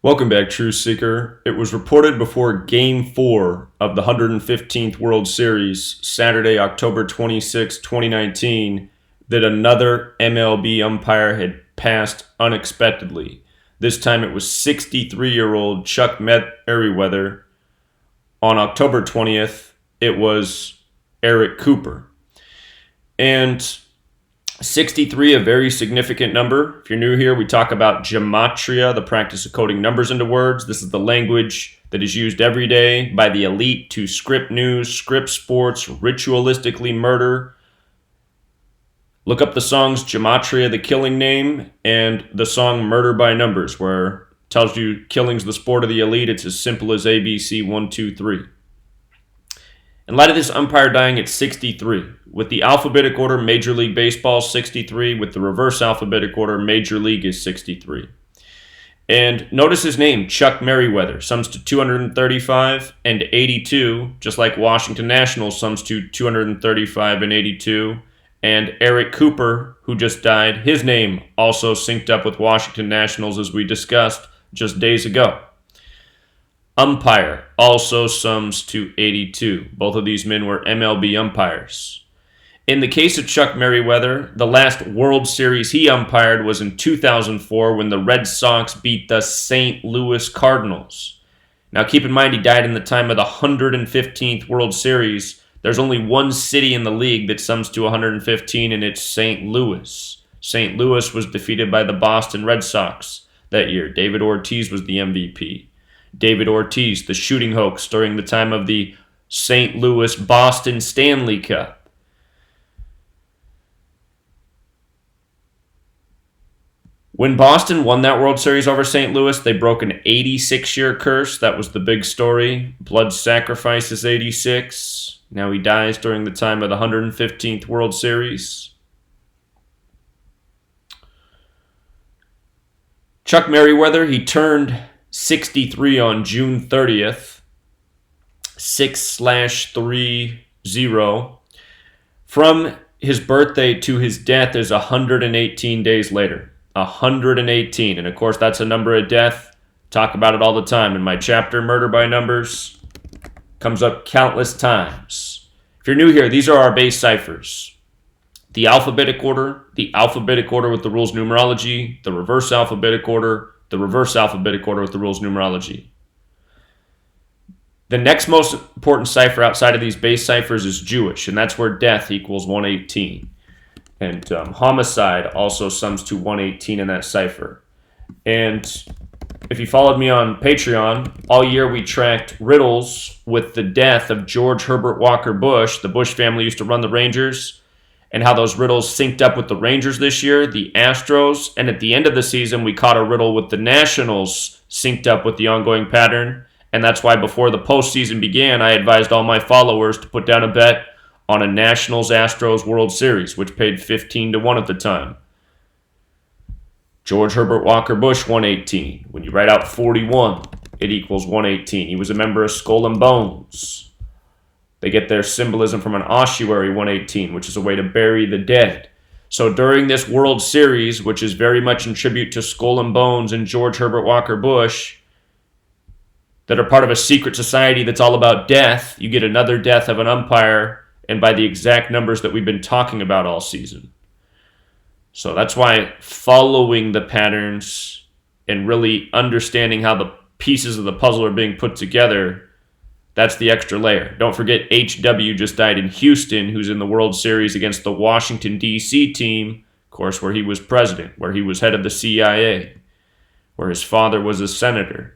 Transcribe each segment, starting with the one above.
Welcome back, Truth Seeker. It was reported before Game 4 of the 115th World Series, Saturday, October 26, 2019, that another MLB umpire had passed unexpectedly. This time it was 63-year-old Chuck Meriwether. On October 20th, it was Eric Cooper. And 63, a very significant number. If you're new here, we talk about gematria, the practice of coding numbers into words. This is the language that is used every day by the elite to script news, script sports, ritualistically murder. Look up the songs Gematria, the killing name, and the song Murder by Numbers, where it tells you killing's the sport of the elite. It's as simple as ABC 1, 2, 3. In light of this umpire dying at 63, with the alphabetic order, Major League Baseball 63, with the reverse alphabetic order, Major League is 63. And notice his name, Chuck Meriwether, sums to 235 and 82, just like Washington Nationals sums to 235 and 82. And Eric Cooper, who just died, his name also synced up with Washington Nationals, as we discussed just days ago. Umpire also sums to 82. Both of these men were MLB umpires. In the case of Chuck Meriwether, the last World Series he umpired was in 2004 when the Red Sox beat the St. Louis Cardinals. Now keep in mind he died in the time of the 115th World Series. There's only one city in the league that sums to 115, and it's St. Louis. St. Louis was defeated by the Boston Red Sox that year. David Ortiz was the MVP. David Ortiz, the shooting hoax during the time of the St. Louis-Boston Stanley Cup. When Boston won that World Series over St. Louis, they broke an 86-year curse. That was the big story. Blood sacrifices 86. Now he dies during the time of the 115th World Series. Chuck Meriwether, he turned 63 on June 30th, 6/30. From his birthday to his death is 118 days later. 118. And of course, that's a number of death. Talk about it all the time. In my chapter, Murder by Numbers, comes up countless times. If you're new here, these are our base ciphers. The alphabetic order with the rules numerology, the reverse alphabetic order with the rules numerology. The next most important cipher outside of these base ciphers is Jewish, and that's where death equals 118. And homicide also sums to 118 in that cipher. And if you followed me on Patreon, all year we tracked riddles with the death of George Herbert Walker Bush. The Bush family used to run the Rangers, and how those riddles synced up with the Rangers this year, the Astros, and at the end of the season, we caught a riddle with the Nationals synced up with the ongoing pattern, and that's why before the postseason began, I advised all my followers to put down a bet on a Nationals-Astros World Series, which paid 15-1 at the time. George Herbert Walker Bush, 118. When you write out 41, it equals 118. He was a member of Skull and Bones. They get their symbolism from an ossuary, 118, which is a way to bury the dead. So during this World Series, which is very much in tribute to Skull and Bones and George Herbert Walker Bush, that are part of a secret society that's all about death, you get another death of an umpire, and by the exact numbers that we've been talking about all season. So that's why following the patterns and really understanding how the pieces of the puzzle are being put together, that's the extra layer. Don't forget H.W. just died in Houston, who's in the World Series against the Washington, D.C. team, of course, where he was president, where he was head of the CIA, where his father was a senator.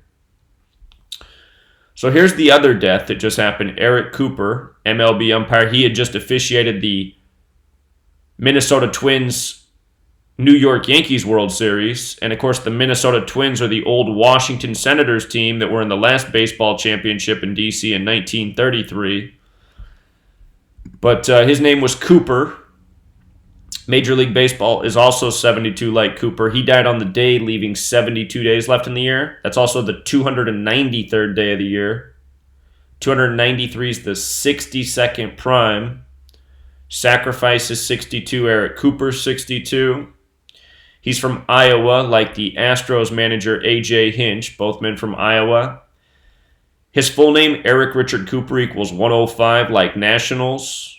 So here's the other death that just happened. Eric Cooper, MLB umpire. He had just officiated the Minnesota Twins New York Yankees World Series. And of course, the Minnesota Twins are the old Washington Senators team that were in the last baseball championship in D.C. in 1933. But his name was Cooper. Major League Baseball is also 72 like Cooper. He died on the day, leaving 72 days left in the year. That's also the 293rd day of the year. 293 is the 62nd prime. Sacrifice is 62. Eric Cooper, 62. He's from Iowa, like the Astros manager A.J. Hinch, both men from Iowa. His full name, Eric Richard Cooper, equals 105, like Nationals.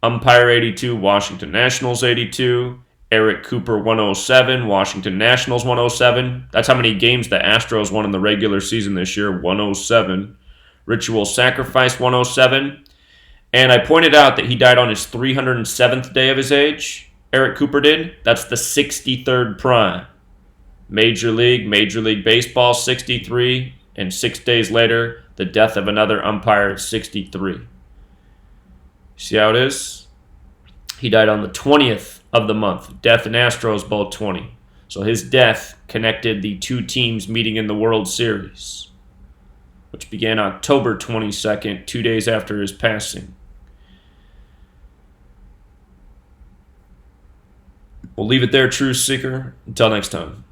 Umpire 82, Washington Nationals 82. Eric Cooper 107, Washington Nationals 107. That's how many games the Astros won in the regular season this year, 107. Ritual Sacrifice 107. And I pointed out that he died on his 307th day of his age. Eric Cooper did. That's the 63rd prime. Major League Baseball 63. And 6 days later, the death of another umpire at 63. See how it is? He died on the 20th of the month. Death and Astros both 20. So his death connected the two teams meeting in the World Series, which began October 22nd, 2 days after his passing. We'll leave it there, Truth Seeker. Until next time.